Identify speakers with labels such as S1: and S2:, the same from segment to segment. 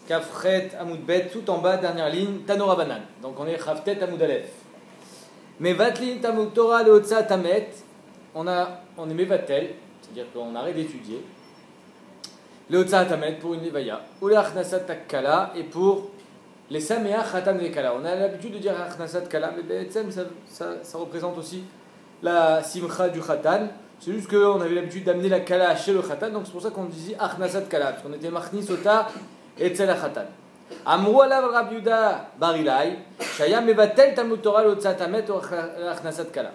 S1: Kafret Amoudbet, tout en bas, dernière ligne, Tanora Banan. Donc on est Kaftet Amoudalef. Mais Vatlin Tamut Torah Leotza Tamet, on est Mevatel, c'est-à-dire qu'on arrête d'étudier. Leotza Tamet pour une Levaya. Ou l'Achnasat Kala, et pour les Saméa Khatan Vekala. On a l'habitude de dire Achnasat Kala, mais ça représente aussi la Simcha du Khatan. C'est juste qu'on avait l'habitude d'amener la Kala chez le Khatan, donc c'est pour ça qu'on disait Achnasat Kala, parce qu'on était Machnis Ota et Tzel Khatan. Amrou alav Rabbi Yehuda bar Ilai, Shaya mevatel Talmud Torah l'otzat tamet ou achnasat kala.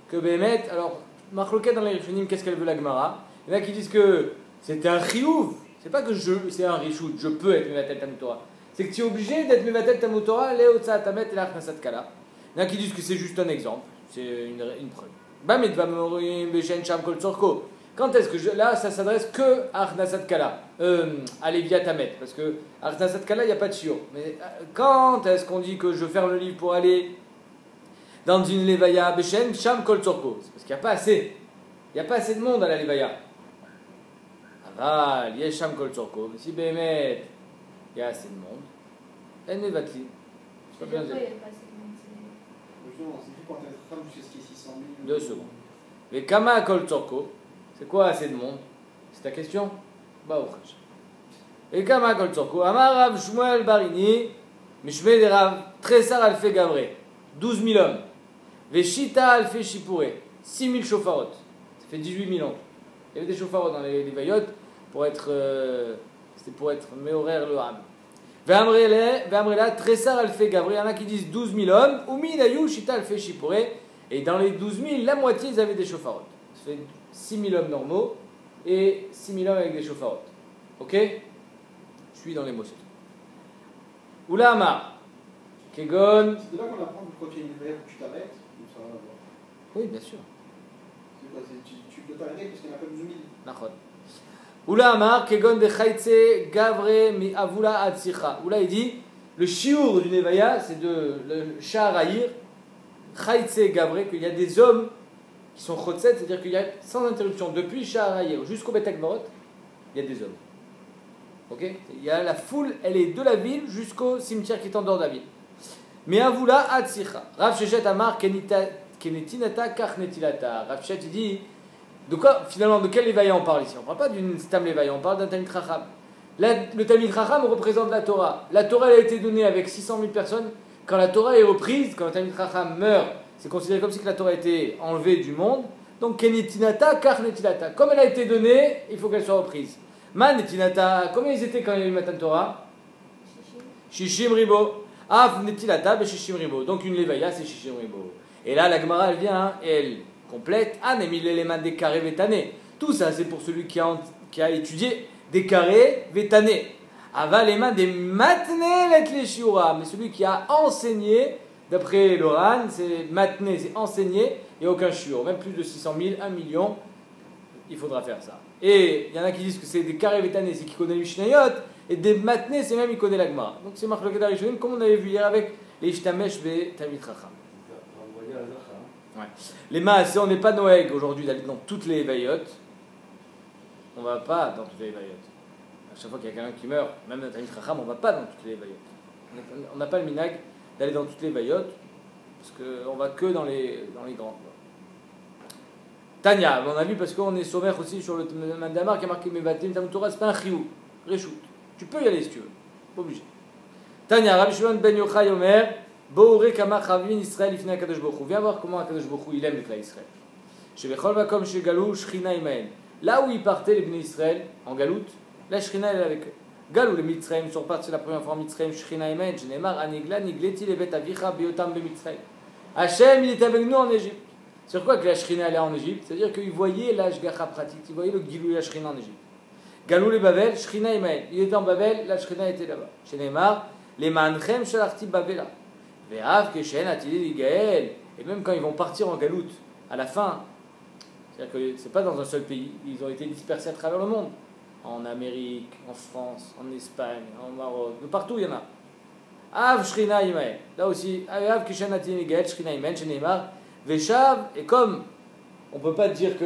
S1: Que Bémet, alors, Machloket dans les Rishonim, qu'est-ce qu'elle veut la Gemara? Il y en a qui disent que c'était un chiyuv, c'est pas que c'est un rishout, je peux être mevatel Talmud Torah. C'est que tu es obligé d'être mevatel Talmud Torah, l'otzat tamet et l'achnasat kala. Il y en a qui disent que c'est juste un exemple, c'est une preuve. Bamit va morim beshen sham kol tzorko. Quand est-ce que là, ça s'adresse que à Achnasat Kala, à Léviat Tamet, parce que à Achnasat Kala, il n'y a pas de shiur. Mais quand est-ce qu'on dit que je ferme le livre pour aller dans une Levaya Beshen, Sham Kol Tzorko? C'est parce qu'il n'y a pas assez. Il n'y a pas assez de monde à la Levaya. Aval, il y a Sham Kol Tzorko. Mais si Bémet, il y a assez de monde, elle n'est vatli. C'est pas bien dit. Deux secondes. Mais Kama Kol Tzorko. C'est quoi assez de monde? C'est ta question? Bah, au Khach. Et Kama Kol Tzorko, Amar Rav Shmuel Barini, Mishme de Rav Tresar Alfe Gavré, 12 000 hommes. Veshita Alfe Shipuré, 6 000 chauffarotes. Ça fait 18 000 ans. Il y avait des chauffarotes dans les vaillottes pour être. C'était pour être Meorer le Ham. Ve'amrela Tresar Alfe Gavré, il y en a qui disent 12 000 hommes, Umi Dayu Shita Alfe Shipuré, et dans les 12 000, la moitié ils avaient des chauffarotes. Ça fait 6 000 hommes normaux et 6 000 hommes avec des chauffarotes. Ok? Je suis dans les mots. Oula Amar. Kegon.
S2: C'est de là qu'on apprend que quand il y a une levaya, tu t'arrêtes ou ça va voir?
S1: Oui, bien sûr.
S2: C'est quoi? Tu dois t'arrêter parce qu'il n'y en a pas 12 000.
S1: Nachon. Oula Amar. Kegon de Chaitse Gavre mi Avula Atsicha. Oula il dit le shiur du Nevaya, c'est de le Shaharaïr. Chaitse Gavre, qu'il y a des hommes qui sont chotset, c'est-à-dire qu'il y a sans interruption, depuis Shaharaïr jusqu'au Bet Akbarot, il y a des hommes. Ok? Il y a la foule, elle est de la ville jusqu'au cimetière qui est en dehors de la ville. Mais Avula Atsicha. Rav Shechet Amar Kenetinata Kachnetilata. Rav Shechet dit, de quoi, finalement, de quel Levaya on parle ici? On ne parle pas d'une Stam Levaya, on parle d'un Talmid Chacham. Le Talmid Chacham représente la Torah. La Torah elle a été donnée avec 600 000 personnes. Quand la Torah est reprise, quand le Talmid Chacham meurt, c'est considéré comme si la Torah a été enlevée du monde. Donc, Kenetinata, Karnetilata. Comme elle a été donnée, il faut qu'elle soit reprise. Manetinata, combien ils étaient quand il y a eu Matan Torah? Shishim Ribo. Av Netilata, Shishim Ribo. Donc, une Levaya, c'est Shishim Ribo. Et là, la Gemara, elle vient, elle complète. Ah, Nemil Eleman des carrés vétanés. Tout ça, c'est pour celui qui a étudié des carrés vétanés. Ava les mains des matné let les shiura. Mais celui qui a enseigné. D'après l'Oran, c'est matné, c'est enseigné, il n'y a aucun shiur. Même plus de 600 000, 1 million, il faudra faire ça. Et il y en a qui disent que c'est des carrés vétanés, c'est qui connaît les Mishnayot, et des matné, c'est même qui connaît la Gemara. Donc c'est Machloket Rishonim, comme on avait vu hier avec les Ishtamesh ve Talmid Chacham. Ouais. Les maaseh, on n'est pas Noël aujourd'hui d'aller dans toutes les veillottes. On ne va pas dans toutes les veillottes. À chaque fois qu'il y a quelqu'un qui meurt, même dans Talmid Chacham, on ne va pas dans toutes les veillottes. On n'a pas le minag d'aller dans toutes les vaillottes, parce qu'on va que dans les grandes. Tanya, on a vu parce qu'on est sommaire aussi sur le Mandamar qui a marqué Mevatim Talmud Torah, c'est pas un chiyuv, reshoot. Tu peux y aller si tu veux, pas obligé. Tanya, Rabbi Shimon ben Yochai Omer, Bouré Kama Chavin Israël Ifna Akadosh Baruch Hu. Viens voir comment Akadosh Baruch Hu il aime le clan Israël. Chez Bechol Vakom chez Galou, Shrina Imael. Là où ils partaient les Bnei Israël en Galoute, la Shrina elle est avec eux. Galou les Mitzrayim sont partis la première fois en Mitzrayim, Shrina Imael, Jenemar, Anigla, Nigleti, Levet Avicha, Biotam be Mitzrayim. Hachem, il est avec nous en Égypte. Sur quoi que la Shrina allait en Égypte? C'est-à-dire qu'ils voyaient l'Ashgacha pratique, ils voyaient le Gilou et la Shrina en Égypte. Galou les Babel, Shrina Imael. Il était en Babel, la Shrina était là-bas. Jenemar, les Manchem, Shalarti Babela. Ve'av, Keshen, Atili, Gaël. Et même quand ils vont partir en Galoute, à la fin, c'est-à-dire que c'est pas dans un seul pays, ils ont été dispersés à travers le monde. En Amérique, en France, en Espagne, en Maroc, de partout il y en a. Av Shrina Imael. Là aussi, Av Kishan Atini Gael, Shrina Imael, Shenemar, Veshav, et comme on ne peut pas dire que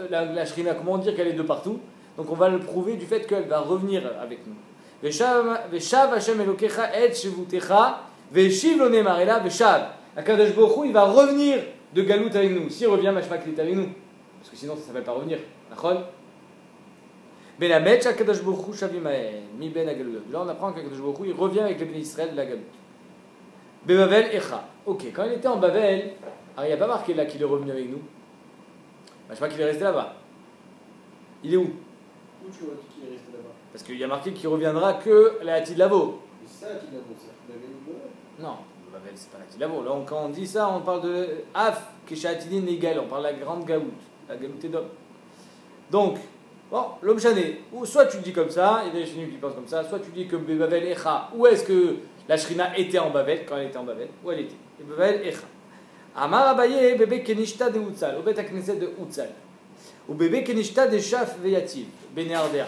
S1: la Shrina, comment dire qu'elle est de partout, donc on va le prouver du fait qu'elle va revenir avec nous. Veshav Hashem Elokecha et Shevutecha, Veshiv lo Neemar, et là, Veshav. Akadosh Baruch Hu, il va revenir de Galout avec nous. S'il revient, machma qu'il est avec nous. Parce que sinon, ça ne s'appelle pas revenir. D'accord? Benamet Akadosh Baruch Hu Shavim Mahen, Mi Ben Agalut. Là, on apprend qu'Akadosh Baruch Hu, il revient avec les bénis Israël de la Galout. Bebavel Echa. Ok, quand il était en Babel, alors il n'y a pas marqué là qu'il est revenu avec nous. Machma qu'il est resté là-bas. Il est où?
S2: Où tu vois qui est resté là-bas?
S1: Parce qu'il y a marqué qu'il reviendra que la Hatid Lavo.
S2: C'est ça, Hatid Lavo, c'est la
S1: Non, Babel, c'est pas la Hatid Lavo. Là, quand on dit ça, on parle de Af, Keshatidin Egal, on parle de la grande Gaout, la Gaout Edom. Donc, bon, l'homme chané, ou soit tu dis comme ça, il y a des chéniques qui pensent comme ça, soit tu dis que Babel Echa, où est-ce que la Shrina était en Babel, quand elle était en Babel, où elle était? Et Babel Echa. Amar Abaye, bébé Kenishta de Utsal, au Bet HaKnesset de Utsal. Ou bébé Kenishta de Shaf Veyativ, Benéardea.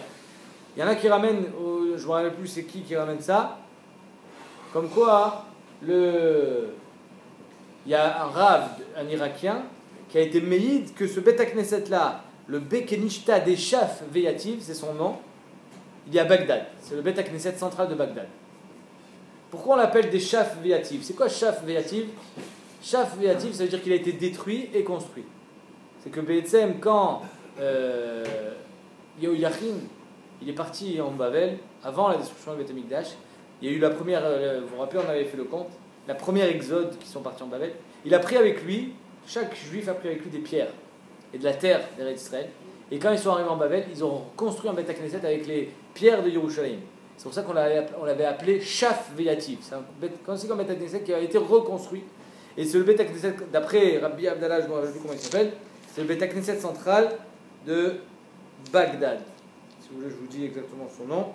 S1: Il y en a qui ramènent, je ne me rappelle plus c'est qui ramène ça, comme quoi il y a un Rav, un Irakien, qui a été méïd que ce Bet HaKnesset là, le Bekenishta des Shaf Veyativ, c'est son nom, il est à Bagdad. C'est le Bet HaKnesset central de Bagdad. Pourquoi on l'appelle des Shaf Veyativ? C'est quoi Shaf Veyativ? Shaf Veyativ, ça veut dire qu'il a été détruit et construit. C'est que Be'etzem, quand Yehoiachin, il est parti en Babel, avant la destruction de Beth Amikdash, il y a eu la première, vous vous rappelez, on avait fait le compte, la première exode qui sont partis en Babel, il a pris avec lui, chaque juif a pris avec lui des pierres et de la terre d'Eretz Israël, et quand ils sont arrivés en Babel, ils ont construit un Beth HaKnesset avec les pierres de Yerushalayim. C'est pour ça qu'on l'avait appelé Shaf Veyativ. C'est un Beth HaKnesset qui a été reconstruit. Et c'est le Beth HaKnesset, d'après Rabbi Abdallah, je ne me rappelle plus comment il s'appelle, c'est le Beth HaKnesset central de Bagdad. Si vous voulez, je vous dis exactement son nom.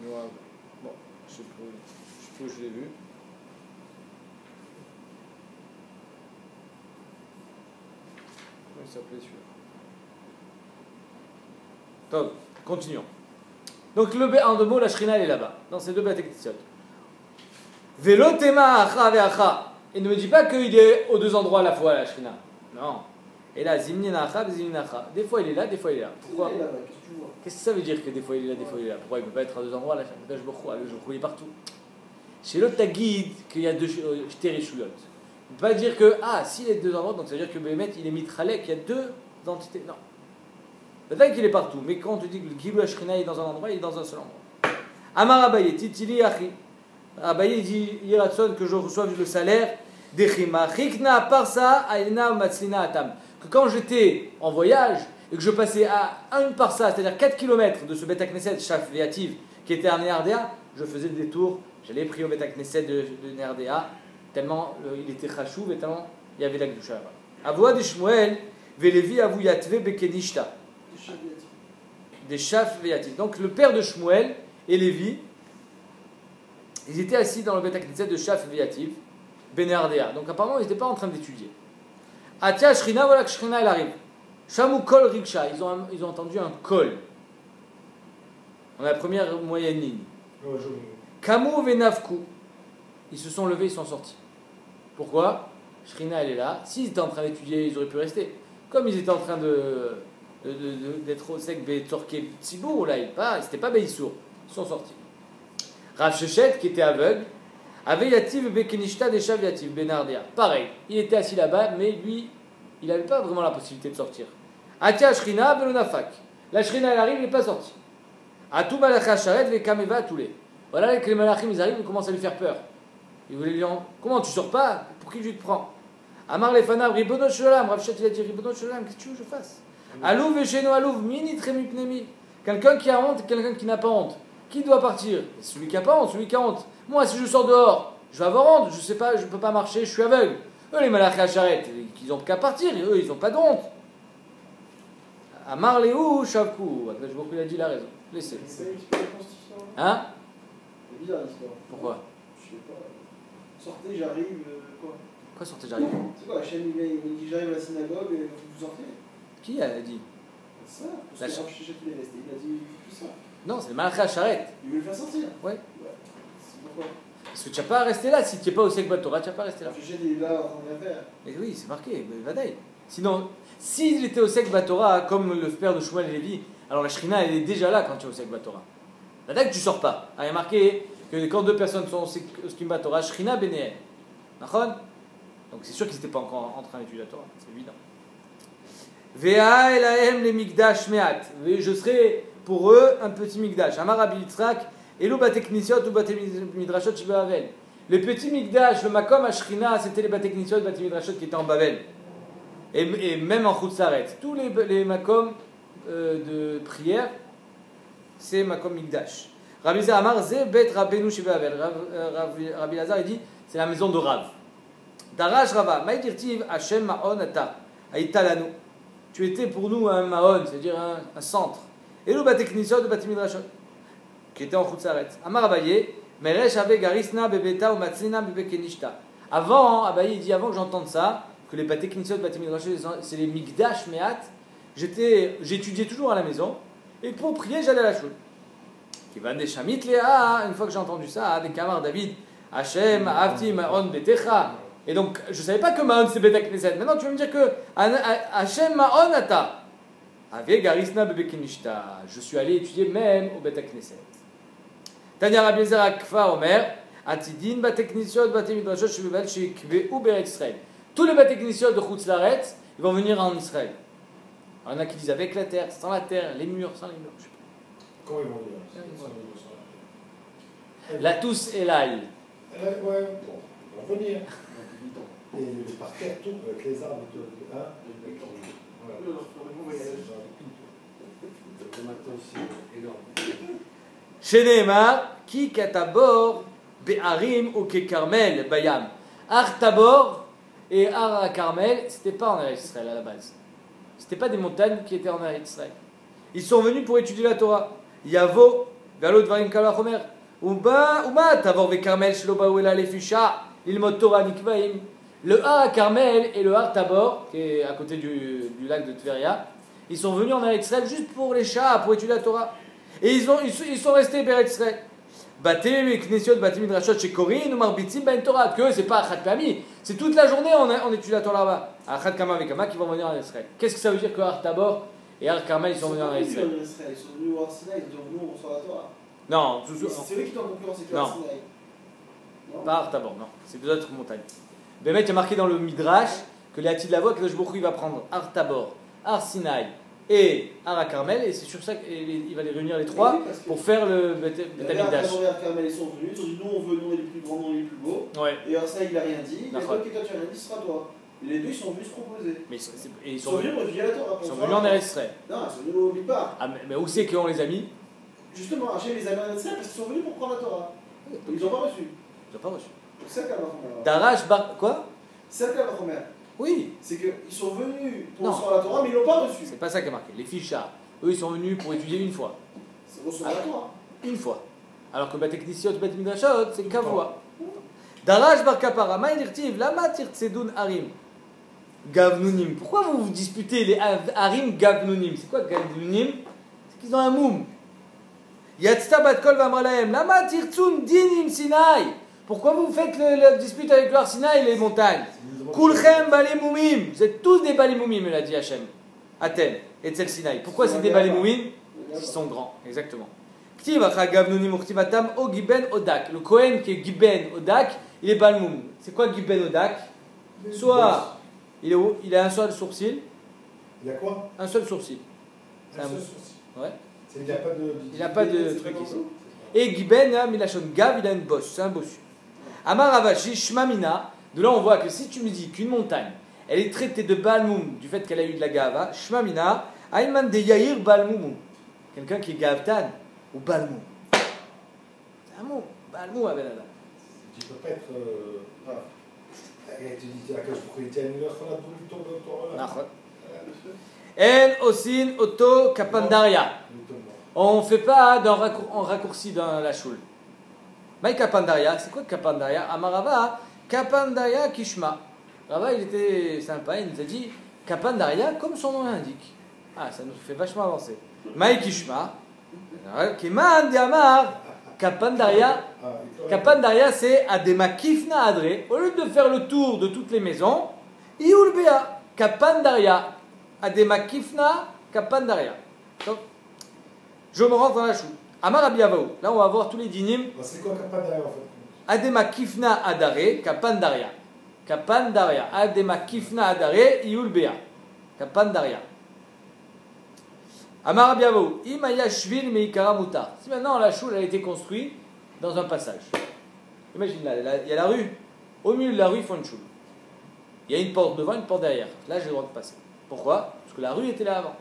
S1: Bon, je sais plus où je l'ai vu. Comment il s'appelait celui-là? Top, continuons. Donc, en deux mots, la Shrina elle est là-bas, dans ces deux Beth HaKnesset. Velo tema acha ve'acha. Et ne me dis pas qu'il est aux deux endroits à la fois, la Shrina. Non. Et là, zimnin acha, zimnin acha. Des fois il est là, des fois il est là. Pourquoi? Qu'est-ce que ça veut dire que des fois il est là, des fois il est là? Pourquoi il ne peut pas être à deux endroits là? Le jour où il est partout. Chez l'autre, guide qu'il y a deux téréchouyot. Ne peut pas dire que, s'il est deux endroits, donc ça veut dire que Béhémet il est mitralek, il y a deux entités. Non. Peut-être qu'il est partout, mais quand on te dit que le Gilou Shrina est dans un endroit, il est dans un seul endroit. Amar Abaye, titili achi. Abaye dit Yiratson que je reçoive le salaire d'Echima. Chikna parsa aina matslina atam. Que quand j'étais en voyage et que je passais à une parsa, c'est-à-dire 4 km de ce Bet HaKnesset Shaf Veyativ qui était à Néardéa, je faisais le détour, j'allais prier au Bet HaKnesset de Néardéa, tellement il était chachouv et tellement il y avait la Gdusha là-bas. Avoua de Shmuel, Velevi avou yatve bekenishta. Des Shaf Veyativ. Donc le père de Shmuel et Lévi, ils étaient assis dans le Bet HaKnesset de Shaf Veyativ, Benéardéa. Donc apparemment, ils n'étaient pas en train d'étudier. Atia Shrina, voilà que Shrina, elle arrive. Shamu Kol Riksha, ils ont entendu un Kol. On a la première moyenne ligne. Kamu Venavku. Ils se sont levés, ils sont sortis. Pourquoi? Shrina, elle est là. S'ils étaient en train d'étudier, ils auraient pu rester. Comme ils étaient en train d'être au sec, Betorke Tzibour, là, c'était pas Beissour. Ils sont sortis. Rav Shechet, qui était aveugle, avait Yativ Bekenishta des Shav Yativ Benardea. Pareil, il était assis là-bas, mais lui, il n'avait pas vraiment la possibilité de sortir. Atia Shrina Belonafak. La Shrina, elle arrive, il n'est pas sorti. Atou Malacha Sharet Vekameva Toulé. Voilà que les Malachim, ils arrivent, ils commencent à lui faire peur. Ils voulaient lui dire comment tu sors pas? Pour qui tu te prends? Amar Lefanav Ribonot Sholam. Rav Shechet, il a dit Ribonot Sholam, qu'est-ce que tu veux que je fasse? Alouv Vesheno Alouv, Mini Tremi Pnemi. Quelqu'un qui a honte et quelqu'un qui n'a pas honte. Qui doit partir? Celui qui n'a pas honte, celui qui a honte. Moi, si je sors dehors, je vais avoir honte, je sais pas, je ne peux pas marcher, je suis aveugle. Eux, les malachés à charrette, ils n'ont qu'à partir, eux, ils n'ont pas de honte. Amar Léou, Shavkou. Je vois qu'il a dit la raison. Laissez. Hein?
S2: C'est bizarre l'histoire.
S1: Pourquoi?
S2: Je sais pas. Sortez, j'arrive, quoi?
S1: Quoi sortez, j'arrive?
S2: C'est quoi, Hachem il dit j'arrive à la synagogue et vous sortez?
S1: Qui a dit?
S2: C'est ça, parce que Rav Shechet il est resté, il a dit tout ça.
S1: Non, c'est le malaché à charrette.
S2: Il veut le faire sortir?
S1: Ouais.
S2: C'est pourquoi?
S1: Parce que tu n'as pas à rester là, si tu n'es pas au Sek Batora, tu n'as pas à rester là.
S2: Rav Shechet il est là en train de rien faire.
S1: Mais oui, c'est marqué, Vadaï. Sinon, s'il était au Sek Batora, comme le père de Shmuel et Lévi, alors la Shrina elle est déjà là quand tu es au Osek Batora. Là que tu sors pas. Il y a marqué que quand deux personnes sont au Skim Batora, Shrina Benéel. D'accord? Donc c'est sûr qu'ils n'étaient pas encore en train d'étudier la Torah, c'est évident. Vea elahem le Mikdash meat. Je serai pour eux un petit Mikdash. Amar Rabbi Yitzhak, Elo bate knisiot ou bate midrashot shibavel. Le petit Mikdash, le Makom à Shrina, c'était les bate knisiot, bate midrashot qui étaient en Babel. Et même en Chutzaret. Tous les Makom de prière, c'est Makom Mikdash. Rabbi Lazar Amar, Ze bet Rabbeinu shibavel. Rabbi Lazar, il dit, c'est la maison de Rav. Darash Rava, Maïdirtiv Hashem Ma'on Ata, Aïtalanu. Tu étais pour nous un Ma'on, c'est-à-dire un centre. Et le Bateknisot de Batimidrashot, qui était en Chutzaret. Amar Abaye, Meresh Ave Garisna Bebeta ou Matzina Bebekenishta. Avant, Abaye il dit, avant que j'entende ça, que les Bateknisot de Batimidrashot, c'est les Mikdash Meat, j'étudiais toujours à la maison, et pour prier, j'allais à la choule. Qui va des Shamit Léa, une fois que j'ai entendu ça, avec Kamar David, Hashem, Avti Ma'on Betecha. Et donc, je ne savais pas que Ma'on c'est Beta Knesset. Maintenant, tu veux me dire que Hashem Ma'on Ata. Avec Garisna Bebekinishta. Je suis allé étudier même au Beta Knesset. Tanya Rabbi Eliezer Akfa Omer, Atidin Bateknisiot, Batemidrashot, Shebevel, Shekve ou Beret Israël. Tous les Bateknisiot de Chutzaret, ils vont venir en Israël. Alors, il y en a qui disent avec la terre, sans la terre, les murs, sans les murs. Je sais pas.
S3: Comment ils vont venir?
S1: La tous Elal.
S3: Ouais, bon, ils vont venir. Et les parterres, tout, avec les arbres, tout. Hein?
S1: Chez Neymar, qui katabor be'arim ou ke Carmel bayam. Ar Tabor et Ar Carmel, c'était pas en Eretz Israël à la base. C'était pas des montagnes qui étaient en Eretz Israël. Ils sont venus pour étudier la Torah. Yavo, Galo Dvarim Kalachomer. Uma Tabor ve Carmel shelo baou ela lefisha ilmod Torah nikvaim. Le Har Carmel et le Har Tabor, qui est à côté du lac de Tveria, ils sont venus en Eretz Israël juste pour les chats, pour étudier la Torah. Et ils sont restés à Eretz Israël. Baté, Knesiot, Baté Midrashot, chez Corinne, ou Marbitzim, Ben Torah. Que c'est pas Achat Pami, c'est toute la journée on étudie la Torah là-bas. Achat Kama avec Kama qui vont venir en Eretz Israël. Qu'est-ce que ça veut dire que Har Tabor et Har Carmel ils sont venus en Eretz Israël?
S2: Ils sont venus au Har Sinaï, ils ont venus on reçoit la Torah.
S1: Non,
S2: C'est eux qui sont en concurrence avec le Har Sinaï.
S1: Pas Har Tabor, non, c'est deux autres montagnes. Bémet, il y a marqué dans le Midrash que les Hatid de la voix, que le Jbokhu, il va prendre Har Tabor, Har Sinaï et Har Carmel, et c'est sur ça qu'il va les réunir les trois
S2: oui,
S1: pour faire le Beth Amikdash.
S2: Har Tabor et Har Carmel, ils sont venus, ils ont dit nous on veut nous les plus grands, nous les plus beaux.
S1: Ouais.
S2: Et Har Sinaï il a rien dit, et toi
S1: D'accord.
S2: qui toi tu as rien dit, ce sera toi. Et les deux ils sont venus se proposer.
S1: Mais
S2: Ils sont venus pour étudier la Torah.
S1: Ils sont venus en Eretz Israël.
S2: Non, ils sont venus au Midbar.
S1: Ah, mais où c'est qu'on les a mis?
S2: Justement, Hachem les a mis en Eretz Israël parce qu'ils sont venus pour prendre la Torah. Ils n'ont pas reçu.
S1: Ils n'ont pas reçu.
S2: C'est ça qu'elle va faire.
S1: Darash Bar. Quoi?
S2: C'est ça qu'elle va faire.
S1: Oui.
S2: C'est qu'ils sont venus pour
S1: Non.
S2: recevoir la Torah, mais ils l'ont pas reçu.
S1: C'est pas ça qui est marqué. Les fichas, eux, ils sont venus pour étudier une fois.
S2: C'est recevoir la Torah.
S1: Une fois. Alors que Bateknisiot, Bet Midrashot, c'est qu'à fois. Darash Bar Kapara, Maïdirtiv, Lama Tirtsedun Harim. Gavnunim. Pourquoi vous vous disputez les Harim Gavnunim? C'est quoi Gavnunim? C'est qu'ils ont un moum. Yatzta Bat Kol Vamralaem, Lama Tirtsun Dinim Sinai. Pourquoi vous faites la dispute avec le Har Sinaï et les montagnes? Kulchem Balémoumim. Vous êtes tous des Balémoumim, il a dit Hachem. Athènes et Tzel Sinaï. Pourquoi c'est des Balémoumim? Ils sont grands, exactement. Ktivacha Gavnunim Uktivatam O Giben Odak. Le Kohen qui est Giben Odak, il est Balmoum. C'est quoi Giben Odak? Soit il a un seul sourcil.
S3: Il y a quoi?
S1: Un seul sourcil.
S3: Un seul sourcil.
S1: Ouais.
S3: Il n'y a pas de.
S1: Il n'a pas de truc ici. Et Giben, Milachon Gav, il a une bosse, c'est un bossu. Amar Avashi, Shmamina, de là on voit que si tu me dis qu'une montagne, elle est traitée de Balmoum, du fait qu'elle a eu de la Gava, Shmamina, Ayman de Yair Balmoum. Quelqu'un qui est Gavtan, ou Balmoum. C'est un mot, Balmoum avec la.
S3: Tu peux pas être. Tu dis à Kash pour qu'il tienne une heure, on a brûlé ton
S1: Nachot. En Osin Oto Kapandaria. On ne fait pas en raccourci dans la choule. Mais Kapandaria, c'est quoi Kapandaria? Amarava, Kapandaria Kishma. Rava, il était sympa, il nous a dit Kapandaria comme son nom l'indique. Ah, ça nous fait vachement avancer. Maï Kishma, Kiman Diamar, Kapandaria. Kapandaria, c'est Adema Kifna Adre. Au lieu de faire le tour de toutes les maisons, Iulbea, Kapandaria, Adema Kifna, Kapandaria. Donc, Je me rentre dans la choule. Amar Rabbi Avaou. Là, on va voir tous les dinim.
S3: C'est quoi Kapandaria en fait?
S1: Adema kifna adare, kapandaria. Kapandaria. Adema kifna adare, iul bea. Kapandaria. Amar Rabbi Avaou. Imaya shvil meikara mutar. Si maintenant la choule a été construite dans un passage. Imagine là, il y a la rue. Au milieu de la rue, ils font une choule. Il y a une porte devant, une porte derrière. Là, j'ai le droit de passer. Pourquoi? Parce que la rue était là avant.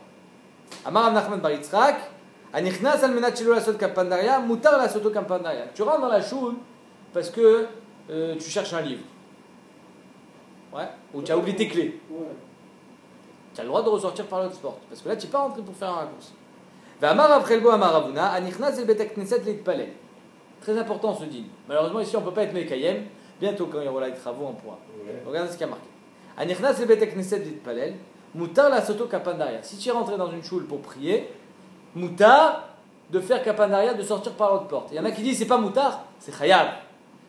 S1: Amar Rav Nachman bar Yitzchak, anichnas al menat shelo lasot kapandaria, mutar lasoto kapandaria. Tu rentres dans la choule parce que tu cherches un livre. Ouais. Ou tu as oublié tes clés.
S2: Ouais.
S1: Tu as le droit de ressortir par l'autre porte. Parce que là, tu n'es pas rentré pour faire un raccourci. Amar Rav Chelbo Amar Ravuna, anichnas el bet knesset litpalel. Très important ce dîme. Malheureusement, ici, on ne peut pas être Mekayem. Bientôt, quand il y aura les travaux, on pourra.
S3: Ouais.
S1: Regardez ce qu'il y a marqué. Anichnas el bet knesset litpalel. Moutar la soto kapandaria. Si tu es rentré dans une choule pour prier, moutar de faire kapandaria, de sortir par l'autre porte. Il y en a qui disent c'est pas moutar, c'est khayab.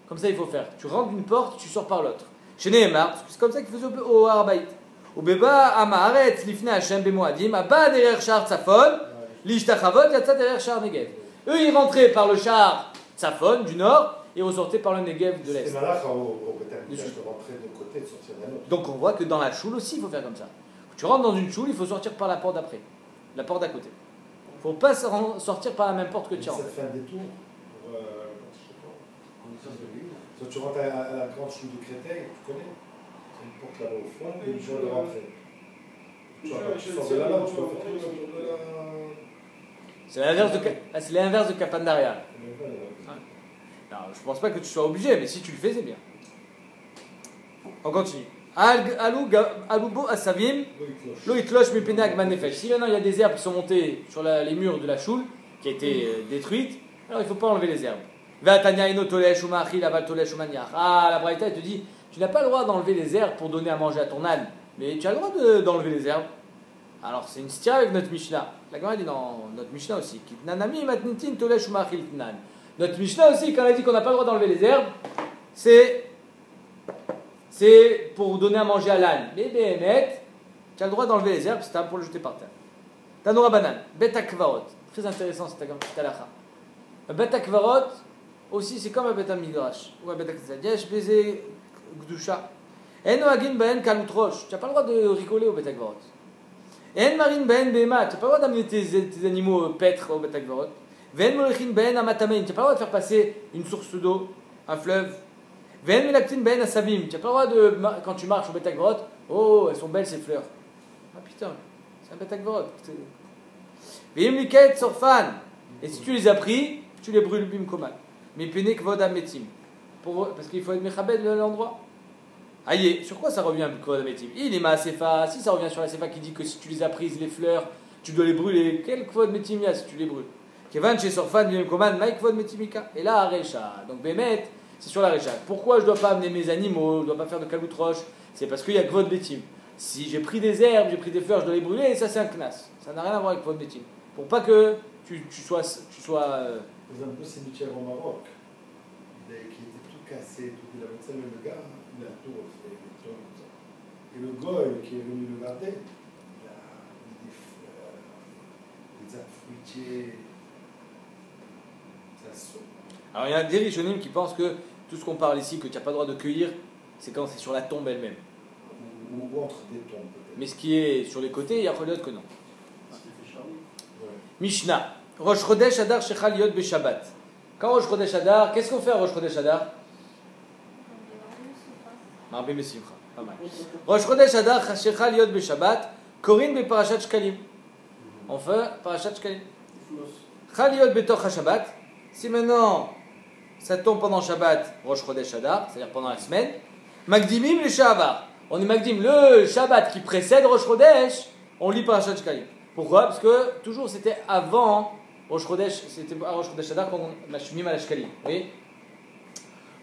S1: Comme ça il faut faire. Tu rentres d'une porte, tu sors par l'autre. Chez Nehemar, parce que c'est comme ça qu'ils faisaient au Harbaït. Au Beba Amaharet, Lifne Hashem Bemoadim, Abba derrière Char Tzafon, Lishtachavot, Yatsa derrière Char Negev. Eux ils rentraient par le Char Tzafon du nord et ressortaient par le Negev de l'est.
S3: C'est malach au Betamikdash de rentrer d'un côté et de sortir d'un autre.
S1: Donc on voit que dans la choule aussi il faut faire comme ça. Tu rentres dans une choule, il faut sortir par la porte d'après, la porte d'à côté. Il ne faut pas sortir par la même porte que tu rentres.
S3: Ça te fait un détour pour, je sais pas. Soit tu rentres à la grande choule de Créteil, tu connais. C'est une porte là-bas au fond et une chose de rentrer. Tu sors de là-bas, tu vas faire tout le tour de la...
S1: C'est l'inverse de Kapandaria. Non, je ne pense pas que tu sois obligé, mais si tu le fais, c'est bien. On continue. Aloubo Asavim, Lo Itlosh Mipene Agman Nefesh. Si maintenant il y a des herbes qui sont montées sur les murs de la choule, qui a été détruite, alors il ne faut pas enlever les herbes. Vatania Ino Tolesh Umachi, Laval Tolesh Umaniach. Ah, la Braïta, elle te dit tu n'as pas le droit d'enlever les herbes pour donner à manger à ton âne, mais tu as le droit d'enlever les herbes. Alors c'est une stira avec notre Mishnah. La Gemara dit dans notre Mishnah aussi Nanami Matnitin Tolesh Umachi Litnan. Notre Mishnah aussi, quand elle dit qu'on n'a pas le droit d'enlever les herbes, c'est pour donner à manger à l'âne. Mais Béhémet, tu as le droit d'enlever les herbes, c'est pour le jeter par terre. Tanoura Banan, Bet Akvarot. Très intéressant cette halakha. Un Bet Akvarot, aussi, c'est comme un Bet Midrash. Ou un Bet Akvarot. Yesh Beze Gdusha. En Noagin Ben Kaloutrosh. Tu n'as pas le droit de rigoler au Bet Akvarot. En Marin Ben Behema. Tu n'as pas le droit d'amener tes animaux paître au Bet Akvarot. Ven Molechin Ben Amatamein. Tu n'as pas le droit de faire passer une source d'eau, un fleuve. Ven Melaktin Ben Asabim. Tu n'as pas le droit de, quand tu marches au Bet Akvarot, oh, elles sont belles ces fleurs. Ah putain, c'est un Bet Akvarot. Vim Liket Sorfan. Et si tu les as pris, tu les brûles bimkoman. Mais Penek Vodam Metim. Parce qu'il faut être Mechabed l'endroit. Aïe, sur quoi ça revient Vodam Metim? Il est Maasefa. Si ça revient sur la Sefa qui dit que si tu les as prises, les fleurs, tu dois les brûler. Quel Kvod Metim il y a si tu les brûles? Kevan chez Sorfan bimkoman, Maïk Vod Metimika. Et là, Arecha. Donc Bémet, c'est sur la Recha. Pourquoi je ne dois pas amener mes animaux, je ne dois pas faire de caloutroche? C'est parce qu'il y a Kvod Metim. Si j'ai pris des herbes, j'ai pris des fleurs, je dois les brûler, et ça c'est un knas. Ça n'a rien à voir avec Kvod Metim. Pour pas que tu sois
S3: Dans un peu cimetière au Maroc, qui était tout cassé, tout il avait ça, mais le gars, il a tout refait, tout ça. Et le goy qui est venu le garder, il a mis des fleurs, des arbres fruitiers. Ça saute.
S1: Alors il y a des rishonim qui pensent que tout ce qu'on parle ici, que tu n'as pas le droit de cueillir, c'est quand c'est sur la tombe elle-même.
S3: Ou entre des tombes peut-être.
S1: Mais ce qui est sur les côtés, il y a d'autres que non.
S3: Ouais.
S1: Mishnah. Rosh Chodesh Adar Shechal Yod Beshabbat. Quand Rosh Chodesh Adar, qu'est-ce qu'on fait à Rosh Chodesh Adar? Marbe Mesimcha. Pas mal. Rosh Chodesh Adar Shechal Yod Beshabbat. Korin Be Parashat Shkalim. On fait Parashat Shkalim. Chal Yod Betoch HaShabbat. Si maintenant ça tombe pendant Shabbat, Rosh Chodesh Adar, c'est-à-dire pendant la semaine, Magdimim le Shahavar. On est Magdim, le Shabbat qui précède Rosh Chodesh, on lit Parashat Shkalim. Pourquoi? Parce que toujours c'était avant Rosh Chodesh, c'était à Rosh Chodesh Adar qu'on machmim à la Shkalim. Oui.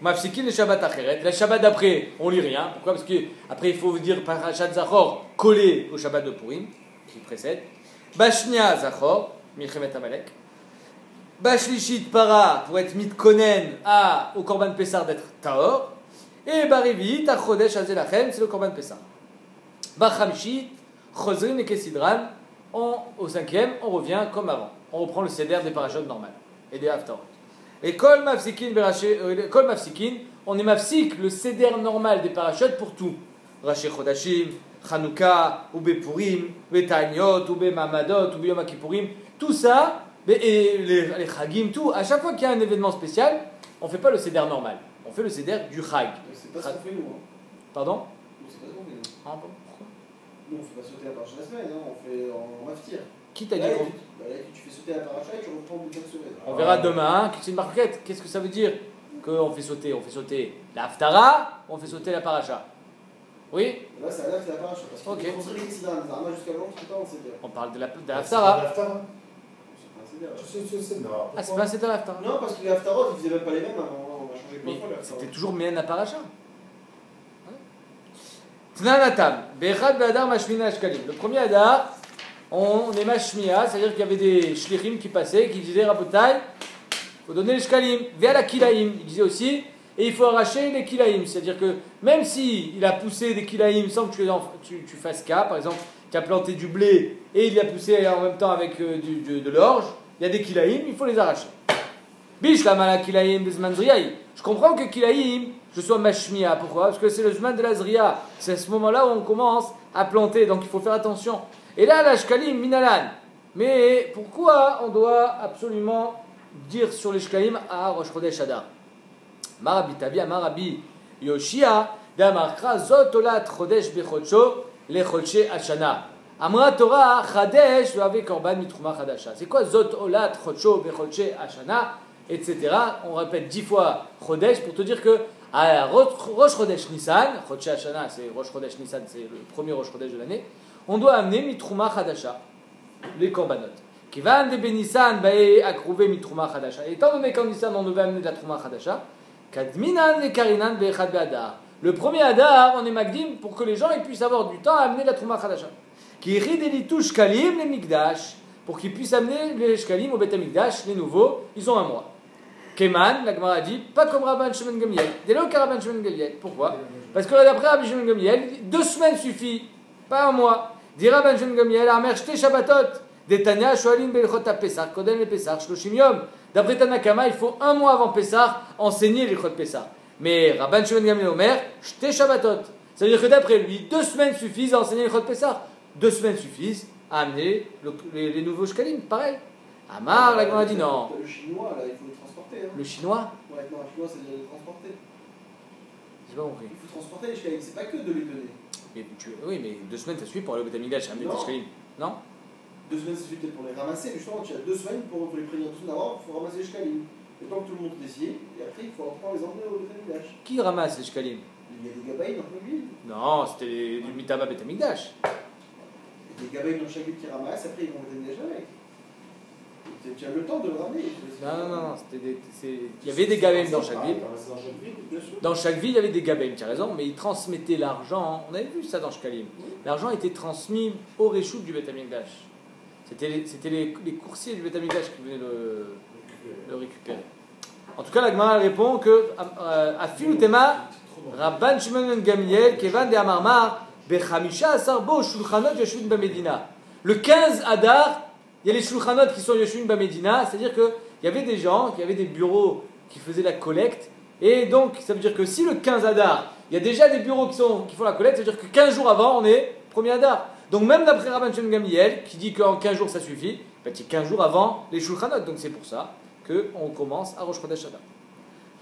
S1: Mafsikin le Shabbat Acheret. La Shabbat d'après, on lit rien. Pourquoi? Parce qu'après il faut dire Parashat Zachor collé au Shabbat de Purim, qui précède. Bashnia Zachor, Milchemet Amalek. Bashlishit Para, pour être mitkonen au Korban Pessar d'être Tahor. Et Barivit, à Chodesh Azelachem, c'est le Korban Pessar. Bachamishit, Chozrin et Kesidran, au cinquième, on revient comme avant. on reprend le seder des parachutes normales et des haftarot. Et kol mafsikin, on est mafsik le seder normal des parachutes pour tout. Rashi Chodashim, Chanukah, ou Purim, ou Ta'aniot, ou Mamadot, ou Yom Kippourim, tout ça, et les Chagim, tout, à chaque fois qu'il y a un événement spécial, on ne fait pas le seder normal, on fait le seder du Chag.
S2: C'est pas ce qu'on fait nous. Hein.
S1: Pardon?
S2: C'est pas ce qu'on fait nous.
S1: Ah, pourquoi?
S2: Nous on fait pas sauter la paracha la semaine, hein. On fait en maftir.
S1: Qui t'a dit
S2: Là,
S1: qu'on...
S2: tu fais sauter la paracha et tu reprends le de semaine.
S1: On verra demain, c'est une marquette, qu'est-ce que ça veut dire qu'on fait sauter? On fait sauter la Haftara, on fait sauter la paracha. Oui?
S2: Là, c'est la paracha. Parce que
S1: Ok.
S2: construire les Sidran, Zarma jusqu'à maintenant, tu peux pas en céder.
S1: On parle de la Haftara.
S2: C'est pas un céder.
S3: Non.
S1: Ah, c'est pas c'était la Haftara.
S2: Non, parce que les Haftarot, ils faisaient même pas les mêmes avant. On a changé plein
S1: Mais
S2: de fois les Haftarot.
S1: c'était toujours Mehen Paracha. Tnanatam, Bechad Be'adar Mashmina Ashkalim. Le premier Adar, on est Mashmia, c'est-à-dire qu'il y avait des shlichim qui passaient, qui disaient Rabotai, il faut donner les shkalim, via la kilaim. Il disait aussi, et il faut arracher les kilaim. C'est-à-dire que même si il a poussé des kilaim sans que tu fasses cas, par exemple, tu as planté du blé et il a poussé en même temps avec de l'orge, il y a des kilaim, il faut les arracher. Bish la mala kilaim bezman zriyaï. Je comprends que kilaim, je sois mashmia. Pourquoi? Parce que c'est le zman de la zriya. C'est à ce moment-là où on commence à planter, donc il faut faire attention. Et là, la shkalim minalan. Mais pourquoi on doit absolument dire sur les shkalim à Rosh Chodesh Adar? Marabi Tabi, Marabi Yoshia, Damarkra Zotolat Chodesh Bechocho, Lechoche Ashana. Amra Torah Chadesh avec Korban Mitrouma Chadasha. C'est quoi Zotolat Chocho Bechoche Ashana, etc. On répète 10 fois Chodesh pour te dire que à Rosh Chodesh Nissan, Choche Ashana, c'est Rosh Chodesh Nissan, c'est le premier Rosh Chodesh de l'année, on doit amener Mitrouma Chadasha, les korbanot. Kivan de Benissan bae akrouvé Mitrouma Chadasha. Étant donné qu'en Nissan on devait amener de la Trouma Chadasha, Kadminan et Karinan be'echad be'adar. Le premier Adar, on est Magdim pour que les gens ils puissent avoir du temps à amener la Trouma Chadasha. Qui rid elitou shkalim les Mikdash, pour qu'ils puissent amener les shkalim au Beth Mikdash, les nouveaux, ils ont un mois. Keman, la Gemara dit, pas comme Rabban Shimon Gamliel. Dès lors que Rabban Shimon Gamliel. Pourquoi? Parce que d'après Rabban Shimon Gamliel, 2 semaines suffit, pas un mois. Dit Rabban Shimon Gamliel, Amer shte Shabbatot, Detania shoalim belchot Pesach, Kodem le Pesach, Shloshim Yom. D'après Tanakama, il faut un mois avant Pesach enseigner les chot Pesach. Mais Rabban Shimon Gamliel Omer, shte Shabbatot. C'est-à-dire que d'après lui, 2 semaines suffisent à enseigner les chot Pesach. 2 semaines suffisent à amener les nouveaux shkalim, pareil. Amar, la Gemara dit non.
S2: Le chinois, là, il faut le transporter. Hein.
S1: Le chinois?
S2: Ouais, non, le chinois, c'est de le transporter.
S1: J'ai pas compris.
S2: Il faut transporter les shkalim, c'est pas que de les donner.
S1: Oui, mais 2 semaines ça suffit pour aller au Beth Amikdash, amener tes shkalim. Non?
S2: 2 semaines, ça suffit peut-être pour les ramasser, mais justement, tu as 2 semaines pour les prévenir tout d'abord, il faut ramasser les shkalim. Le temps que tout le monde décide, et après, il faut reprendre les emmener au Beth Amikdash.
S1: Qui ramasse les shkalim?
S2: Il y a des gabaïs dans chaque ville.
S1: Non, c'était du Mitama Beth Amikdash.
S2: Il y a des gabaïs dans chaque ville qui ramassent, après ils vont au Beth Amikdash avec. Tu as le temps de le ramener.
S1: Non, il y avait des gabèmes dans chaque ville. Dans chaque ville, il y avait des gabèmes, tu as raison, mais ils transmettaient l'argent. On avait vu ça dans Shkalim. L'argent était transmis au réchout du Beth Amikdash. C'était les coursiers du Beth Amikdash qui venaient le récupérer. En tout cas, la Gemara répond que Afilu Tema, Rabban Shimon ben Gamliel, Kevan de Amarmar, Bechamisha Asarbo, Shulchanot Yeshuvin Bamedina. Le 15 Adar, il y a les shulchanot qui sont Yeshuvin Bamedina, c'est-à-dire qu'il y avait des gens qui avaient des bureaux qui faisaient la collecte, et donc ça veut dire que si le 15 Adar, il y a déjà des bureaux qui font la collecte, ça veut dire que 15 jours avant, on est 1er Adar. Donc même d'après Rabban Shimon Gamliel, qui dit qu'en 15 jours ça suffit, ben, c'est 15 jours avant les shulchanot, donc c'est pour ça qu'on commence à Rosh Chodesh Adar.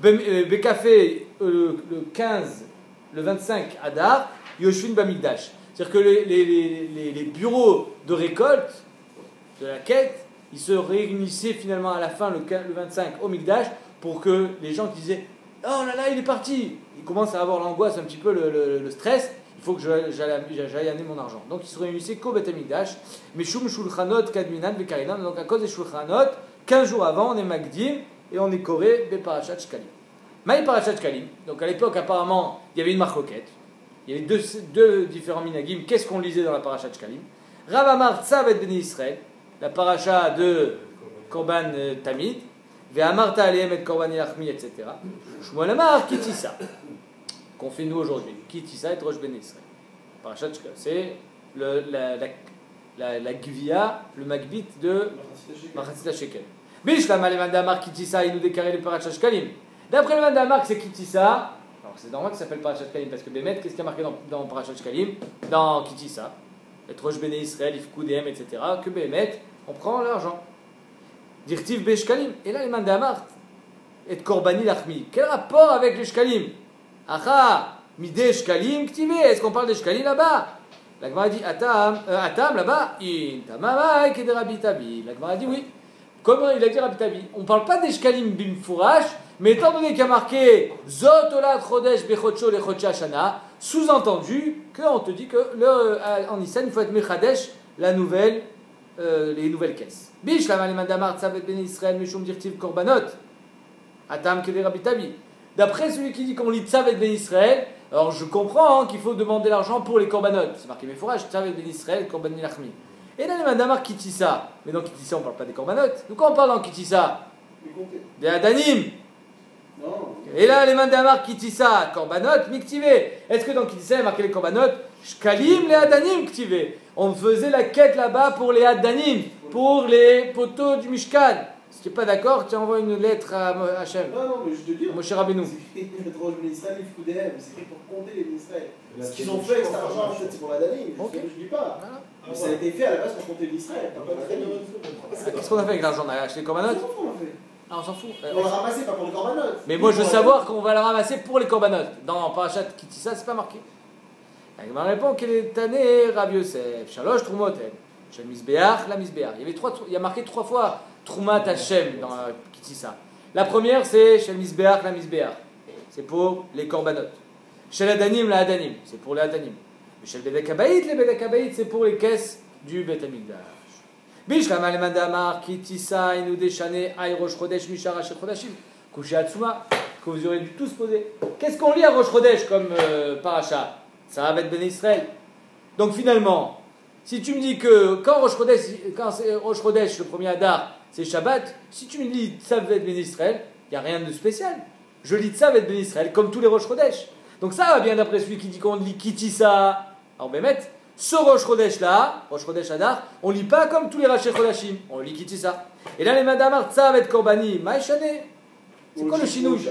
S1: Bekafé, le 15, le 25 Adar, Yeshuvin Bamikdash. C'est-à-dire que les bureaux de récolte, de la quête, ils se réunissaient finalement à la fin, le 25, au Mikdash, pour que les gens qui disaient « Oh là là, il est parti !» Ils commencent à avoir l'angoisse, un petit peu le stress. Il faut que j'aille amener mon argent. Donc ils se réunissaient qu'au Beth Amikdash. Meshum Shulchanot Kadminan Bekarinan. Donc à cause des Shulchanot, 15 jours avant, on est Magdim et on est Koré Beparashat Shkalim. Maï Parashat Shkalim. Donc à l'époque, apparemment, il y avait une marcoquette. Il y avait deux différents minagim. Qu'est-ce qu'on lisait dans la Parashat Shkalim? Rav Amar Tzavet Ben Israël, la paracha de Korban Tamid, Ve'amarta Alehem et Korban Yachmi, etc. Shmuel Amar Kitissa, qu'on fait nous aujourd'hui. Kitissa et Rosh Ben Israël. Parashat Shkalim, c'est la gvia, le magbit de Machatzit Shekel. Bishlama le Mandamar Kitissa, il nous déclarait le Parashat Shkalim. D'après le Mandamar, c'est Kitissa. Alors c'est normal que ça s'appelle Parashat Shkalim parce que Bémet, qu'est-ce qui a marqué dans Parashat Shkalim? Dans Kitissa, et Rosh Bnei Israël, Ifkoudem, etc. Que Bémet, on prend l'argent. Dirtiv Beshkalim. Et là, le Mandamar et Korbani Lachmi. Quel rapport avec les Shkalim? Acha, Midé Shkalim, Ktivé. Est-ce qu'on parle des Shkalim là-bas? La Gemara dit Atam là-bas, In Tamamai Kederabi Tabi. La Gemara dit oui. Comment il a dit Rabbi Tabi? On ne parle pas des Shkalim Bimfourash, mais étant donné qu'il y a marqué Zot Olad Chodesh Bechocho Le Chodesh Shana, sous-entendu qu'on te dit que en Nissan, il faut être Mechadesh les nouvelles caisses. Bish la Malemandamar Tzavet Ben Israël Meshum Dirtiv Korbanot. Atam Kederabi Tabi. D'après celui qui dit qu'on lit Tzavet Ben Israël, alors je comprends qu'il faut demander l'argent pour les korbanot. C'est marqué mes fourrages, Tzavet Ben Israël, Korban Milachmi. Et là, les Mandamar Kitissa. Mais dans Kitissa, on ne parle pas des korbanot. Donc quand on parle dans Kitissa, des Adanim.
S2: Non.
S1: Et là, les Mandamar Kitissa, korbanot, Miktivé. Est-ce que dans Kitissa, il y a marqué les korbanot? Shkalim, les Adanim, Ktivé. On faisait la quête là-bas pour les Adanim, pour les poteaux du Mishkan. Si tu n'es pas d'accord, tu envoies une lettre à Hachem.
S2: Non, mais je te dis.
S1: Moshe Rabbeinu.
S2: C'est écrit pour Rosh Bnei Israël, Ifkoudem. C'est écrit pour compter les Bnei Israël. Ce qu'ils ont fait avec cet argent, en fait, c'est pour la Dani.
S1: Ok.
S2: Je dis pas.
S1: Voilà.
S2: Mais ça a été fait à la base pour compter les Israël.
S1: Qu'est-ce qu'on a fait avec l'argent? On a acheté les korbanot?
S2: On
S1: Ah, on s'en fout.
S2: l'a ramassé, pas pour les korbanot.
S1: Mais moi, je veux savoir qu'on va le ramasser pour les korbanot. Dans Parashat Kitissa, c'est pas marqué. La Gemara répond qu'il est tanné Rav Yosef. Shalosh Trumotem. Shel Misbeach, la Misbeach. Il y a marqué 3 fois Trumat Hashem dans Kitissa. La première, c'est Shel Misbeach, la Misbeach. C'est pour les korbanot. Shel Adanim, la Adanim. C'est pour les Adanim. Shel Bedek Habayit, les Bedek Habayit, c'est pour les caisses du Bet Hamikdash. Bishlama le Mandamar Kitissa, Inu Deshane, Ay Rosh Chodesh, Mishara Shel Chodashim. Couché Atsuma, que vous aurez dû tous poser. Qu'est-ce qu'on lit à Rosh Chodesh comme paracha? Ça va être Ben Israël. Donc finalement, si tu me dis que quand c'est Rosh Chodesh, le premier Adar, c'est Shabbat, si tu me lis Tzavet Ben Israël, il n'y a rien de spécial. Je lis Tzavet Ben Israël comme tous les Rosh Chodesh. Donc ça va bien d'après celui qui dit qu'on lit Kitissa. Alors Bémet, ce Rosh Chodesh là, Rosh Chodesh Adar, on lit pas comme tous les Rashi Chodashim, on lit Kitissa. Et là les Mandamar Tzavet Korbani, Maïchane. C'est quoi le chinouille?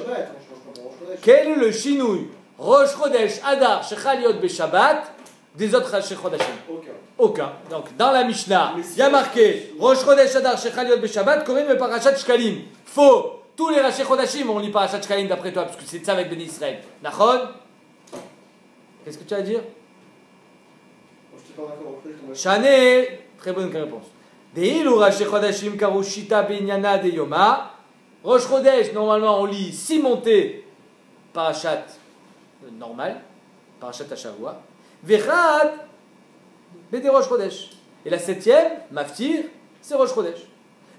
S1: Quel est le chinouille Rosh Chodesh Adar Shechaliot Beshabbat des autres Rashi Chodashim? Aucun. Donc dans la Mishnah, il y a marqué Rosh Chodesh Adar Shechaliot Beshabbat, Korim et Parashat Shkalim. Faux. Tous les Rashi Chodashim, on lit Parashat Shkalim d'après toi, parce que c'est Tzavet Ben Israël. Nachon? Qu'est-ce que tu as à dire? Shane, très bonne réponse. Deilu Rashi Chodashim Karushita Binyana de Yoma. Rosh Chodesh, normalement on lit 6 montées Parashat normal, Parashat Hashavua. Vechad Bede Rosh Chodesh. Et la 7e, Maftir, c'est Rosh Chodesh.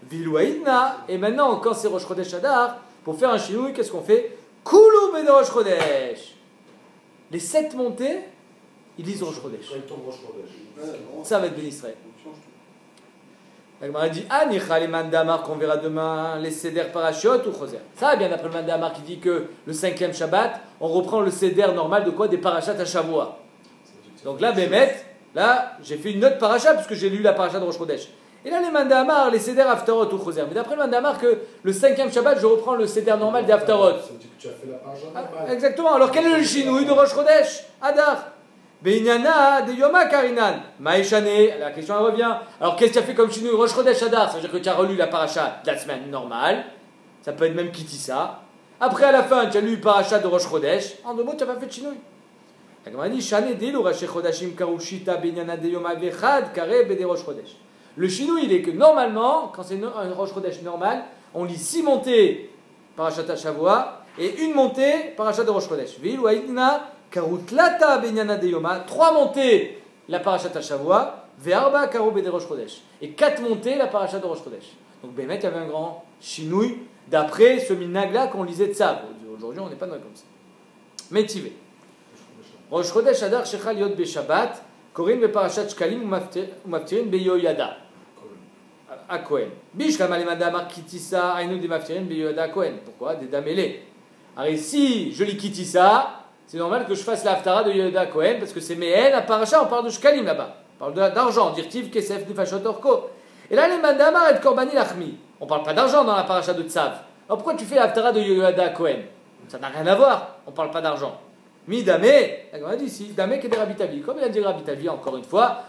S1: Vilouaïdna, et maintenant quand c'est Rosh Chodesh Adar, pour faire un chinoui, qu'est-ce qu'on fait? Koulou Bede Rosh Chodesh. Les 7 montées, ils lisent Rosh Chodesh. Ça va être Ben Israël. La Gemara dit Anicha les Mandamar qu'on verra demain, les Seder Parashot ou Choser. Ça va bien d'après le Mandamar qui dit que le 5e Shabbat, on reprend le Seder normal de quoi? Des Parashat à Shavua. Donc là, Bémet, là, j'ai fait une note Parashat parce que j'ai lu la Parashat de Rosh Chodesh. Et là, les Mandamar, les Seder Haftarot ou Choser. Mais d'après le Mandamar, que le 5e Shabbat, je reprends le Seder normal des Haftarot.
S3: Ça veut dire que tu as fait la Parashat normale.
S1: Exactement. Alors quel est le chinouille de Rosh Chodesh Adar. Beinyana de Yoma Karinan. Maïchane, la question elle revient. Alors qu'est-ce que tu as fait comme chinouille Rosh Chodesh Adar? Ça veut dire que tu as relu la paracha de la semaine normale. Ça peut être même Kitissa. Après à la fin, tu as lu paracha de Rosh Chodesh. En 2 mots, tu n'as pas fait de chinouille. La Gemara dit Shane Delu Rashi Chodashim Karushita Beinyana de Yoma Vechad Kare Bede Rosh Chodesh. Le chinouille, il est que normalement, quand c'est un Rosh Chodesh normal, on lit 6 montées parachat Hashavua et 1 montée parachat de Rosh Chodesh. Vilu Aïdna Karutlata Benyana de Yoma, 3 montées la parachat Hashavua, Ve'arba Karu Bede Rosh Chodesh. Et 4 montées la parachat de Rosh Chodesh. Donc Bémet, il y avait un grand chinouille d'après ce minag-là qu'on lisait de ça. Aujourd'hui, on n'est pas dans comme ça. Métivé. Rosh Chodesh Adar Shechal Yod Beshabbat, Korin Beparashat Shkalim ou Maftirin Beyoyada. À Kohen. Bishlam Alemandamar Kitissa, Ainu de Maftirin Beyoyada Kohen. Pourquoi? Des damélés. Alors si je lis Kitissa, c'est normal que je fasse la Haftara de Yoda Kohen parce que c'est Mehen à Parasha, on parle de Shkalim là-bas. On parle d'argent. Dirtiv, kesef, nefashot, orko. Et là, les mandamar et korbani lachmi. On parle pas d'argent dans la paracha de Tzav. Alors pourquoi tu fais l'Haftara de Yoyada Cohen? Ça n'a rien à voir. On parle pas d'argent. Mi damé, on a dit ici, damé qui est des Rabitavi. Comme il a dit Rabitavi, encore une fois,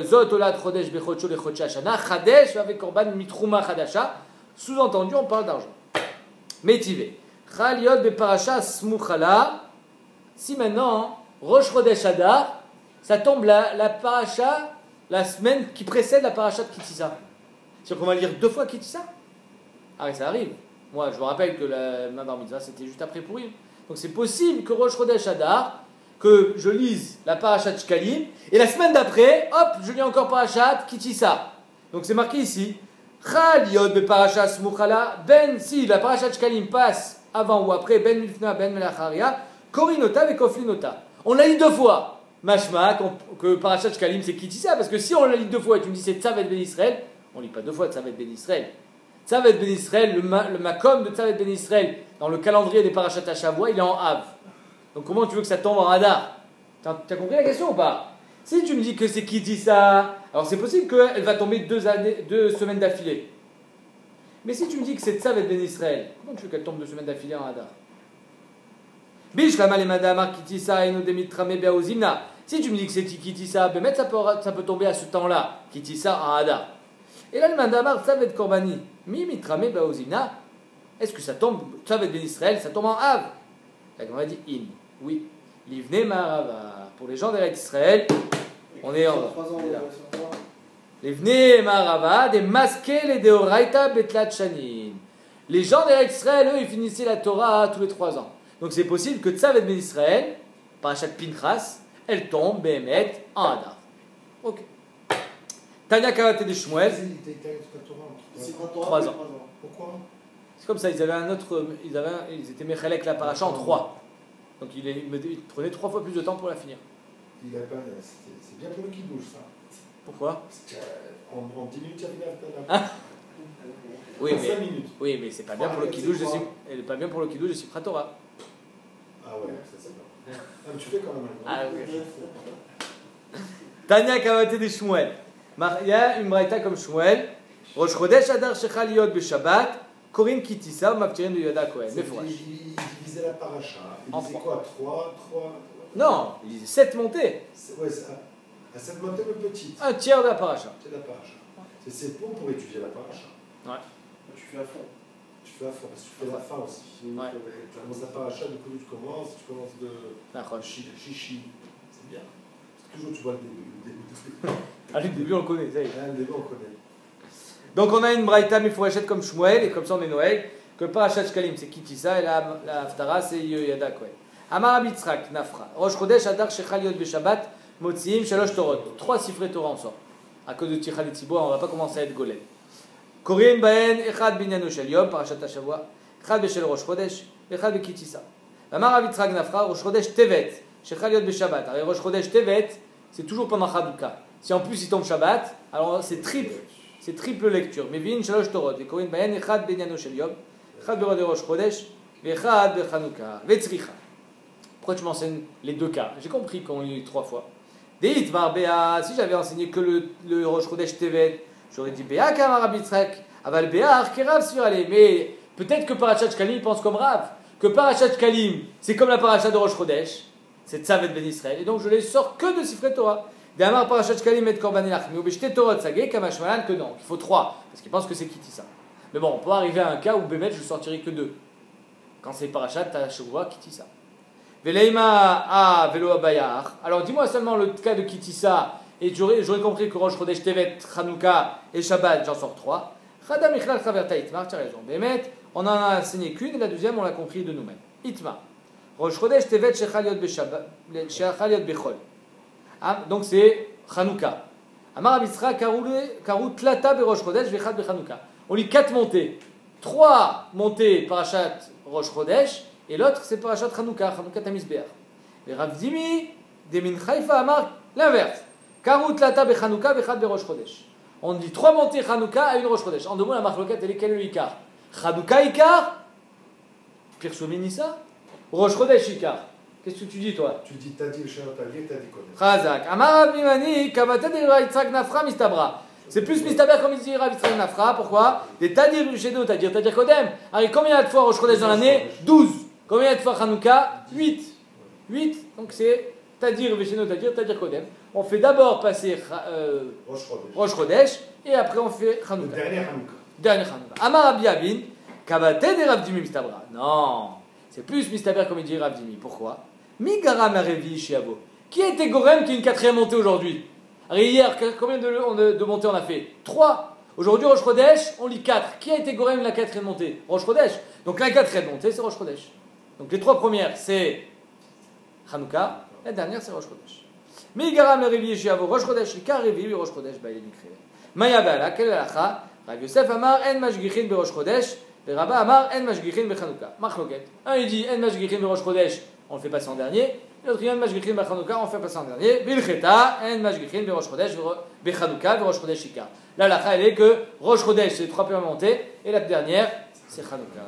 S1: Zot olad chodesh bechocho le chodesh hashana, chadesh avec korban mitrouma chadasha. Sous-entendu, on parle d'argent. Métivé. Chaliot beparacha smuchala. Si maintenant, Rosh Chodesh Adar, ça tombe la paracha, la semaine qui précède la paracha de Kitissa. C'est-à-dire qu'on va lire 2 fois Kitissa. Ah oui, ça arrive. Moi, je me rappelle que ma bar mitzvah, c'était juste après Purim. Donc c'est possible que Rosh Chodesh Adar, que je lise la paracha de Shkalim, et la semaine d'après, hop, je lis encore paracha de Kitissa. Donc c'est marqué ici. Chal yod be paracha smuchala, ben, si la paracha de Shkalim passe avant ou après, ben milfna, ben melacharia, korinota ve koflinota. On l'a lu 2 fois. Mashma, que paracha de Shkalim c'est Kitissa, parce que si on la lit 2 fois et tu me dis c'est Tzavet ben Israël, on lit pas 2 fois Tzavet ben Israël. Tzavet ben Israël, le makom de Tzavet ben Israël, dans le calendrier des parachats à Shavua, il est en Av. Donc comment tu veux que ça tombe en Hadar? T'as compris la question ou pas? Si tu me dis que c'est Kitissa, alors c'est possible qu'elle va tomber 2 semaines d'affilée. Mais si tu me dis que c'est Tzavet ben Israël, comment tu veux qu'elle tombe 2 semaines d'affilée en Hadar? Bish lama le madamar Kitissa et nous demitrame beaozimna. Si tu me dis que c'est Kitissa, ça peut tomber à ce temps-là, Kitissa en Hadar. Et là, le mandamar Tzavet Korbani, mi mitrame beaozimna. Est-ce que ça tombe, Tzavet ben Israël, ça tombe en Av? La Gemara dit in. Oui. Livne Marava. Pour les gens d'Eretz Israël, on est en. Livne Marava, des masqués les Deoraita Betlat Shanin. Les gens d'Eretz Israël, eux, ils finissaient la Torah tous les 3 ans. Donc c'est possible que Tzavet ben Israël, parachat Pinchas, elle tombe, Behemet, en Hadar. Ok. Tanya Kavate de Shmuel.
S3: C'est
S1: 3 ans.
S3: Pourquoi?
S1: C'est comme ça, ils avaient un autre. Ils étaient Mechalek la paracha en 3. Donc ils prenaient 3 fois plus de temps pour la finir.
S3: C'est bien pour le kidouche, ça.
S1: Pourquoi?
S3: En 10 minutes, il y a
S1: Ah. Oui,
S3: 5 minutes.
S1: Oui, mais c'est pas bien pour le kidouche. Elle est pas bien pour le kidouche de Sifra Torah.
S3: Ah ouais, ça c'est bien. Ah, mais tu fais quand même.
S1: Ah ok. Tanya Kavate de Shmuel. Il y a une braïta comme Shmuel. Rosh Chodesh Adar Shechal Yod Beshabbat. Korin Kitissa, Maftirin de Yoda Kohen.
S3: Il divisait la paracha. Il disait quoi? 3.
S1: Non, il disait 7 montées.
S3: Ouais, à 7 montées, mais petite.
S1: Un tiers de la paracha.
S3: C'est la paracha. C'est bon pour étudier la paracha.
S1: Ouais.
S2: Tu fais à fond.
S3: Tu fais à fond, parce que tu fais la fin aussi.
S1: Ouais.
S3: Tu commences la paracha, du coup tu commences de chichi. C'est bien. Toujours tu vois le début.
S1: Ah, le début on le connaît, ça y est.
S3: Le début on connaît.
S1: Donc on a une braïta Mefourachet comme Shmuel, et comme ça on est Noël, que parachat Shkalim c'est Kitissa, et la Haftara c'est Yoyada Kohen. Amar Abitzrak, Nafra. Rosh Chodesh Adar Shechal Yod Beshabbat, Motziim, Shalosh Torot. 3 siffrets Torah en sort. À cause de Tichal et Tzibour, on ne va pas commencer à être golem. Korin Baen, Echad Binyano Shel Yom, parachat Hashavua, Echad Beshel Rosh Chodesh, Echad Bekitissa. Amar Abitzrak, Nafra, Rosh Chodesh Tevet, Shechal Yod Beshabbat. Alors Rosh Chodesh Tevet, c'est toujours pendant Chanukah. Si en plus il tombe Shabbat, alors c'est triple lecture. Mevin, Shalosh Torot, et Korin Baen, Echad Binyano Shel Yom, Echad Berod Rosh Chodesh, Echad Bechanukah, Vetzricha. Pourquoi tu m'enseignes les 2 cas? J'ai compris qu'on lit 3 fois. Deit Mar Béa, si j'avais enseigné que le Rosh Chodesh Tevet, j'aurais dit Béa Kamar Abitzrak, Aval Béa Arkerav Svirale. Mais peut-être que Parachat Shkalim pense comme Rav, que Parachat Shkalim c'est comme la Parachat de Rosh Chodesh, c'est Tzavet ben Israël, et donc je les sors que de Sifrei Torah. D'Amar Parachat Shkalim et Korban Elachmi, ou Beshte Torot Sagé, Kamashmalan, que non, il faut 3, parce qu'ils pensent que c'est Kitissa. Mais bon, on peut arriver à un cas où Bémet je ne sortirai que 2. Quand c'est Parachat, t'as Shavua, Kitissa. Veleima a velo abayar. Alors dis-moi seulement le cas de Kitissa, et j'aurais compris que Rosh Chodesh Tevet, Chanukah et Shabbat, j'en sors 3. Chada Michlal Chaverta Itmar, tu as raison. Bémet, on en a enseigné qu'une, et la deuxième on l'a compris de nous-mêmes. Itmar. Rosh Chodesh Tevet Shechal Yod Bechol. Donc c'est Chanukah. Amar Abisra Karou Tlata Berosh Chodesh Vechad Bechanukah. On lit 4 montées. 3 montées Parashat Rosh Chodesh, et l'autre c'est Parashat Chanukah, Chanukah Tamizbeach. Et Rav Dimi, Demin Haifa Amar, l'inverse. Karou Tlata Bechanukah Vechad Berosh Chodesh. On dit 3 montées Chanukah à une Rosh Chodesh. En 2 mots, la marloquette elle est quel le Ikar? Chanukah Ikar, Pirsomé Nissa, Rosh Chodesh Ikar. Qu'est-ce que tu dis toi?
S3: Tu dis Tadi le Shenot Tadir, Tadi Kodem.
S1: Chazak. Amar Rav Mimani, Kabata de Rav Yitzhak Nafra Mistabra. C'est plus Mistaber comme il dit Rav Yitzhak Nafra. Pourquoi? Des Tadir Shenot Tadir, Tadir Kodem. Alors combien il y a de fois Rosh Chodesh dans l'année? 12. Combien il y a de fois Hanouka? 8. 8. Donc c'est Tadir Shenot Tadir, Tadir Kodem. On fait d'abord passer Rosh Chodesh et après on fait Hanouka.
S3: Le dernier Hanouka.
S1: Dernier Hanouka. Amar Rabbi Abin, Kabate de Rav Dimi Mistabra. Non. C'est plus Mistaber comme il dit Rav Dimi. Pourquoi? Migara Marevi Shiavo. Qui était Gorem qui est une quatrième montée aujourd'hui? Alors hier, combien de montées on a fait? 3. Aujourd'hui, Rosh Chodesh, on lit 4. Qui a été Gorem la quatrième montée? Rosh Chodesh. Donc la quatrième montée, c'est Rosh Chodesh. Donc les 3 premières, c'est Hanouka. La dernière, c'est Rosh Chodesh. Migara Marevi Shiavo. Rosh Chodesh, Ika Revi, Rosh Chodesh, Baïli Mikre. Maya Bala, quelle est la lacha? Rav Yosef Amar, En Mashgichin Berosh Chodesh. Et Rabba Amar, En Mashgichin Bechanouka. Machloket. Un, il dit En Mashgichin Berosh Chodesh, on le fait passer en dernier. L'autre, En Mashgichin Bechanouka, on le fait passer en dernier. Bilcheta, En Mashgichin Berosh Chodesh, Bechanouka, Berosh Chodesh Ika. Là, la lacha, elle est que Rosh Chodesh, c'est les 3 premières montées. Et la dernière, c'est Chanouka.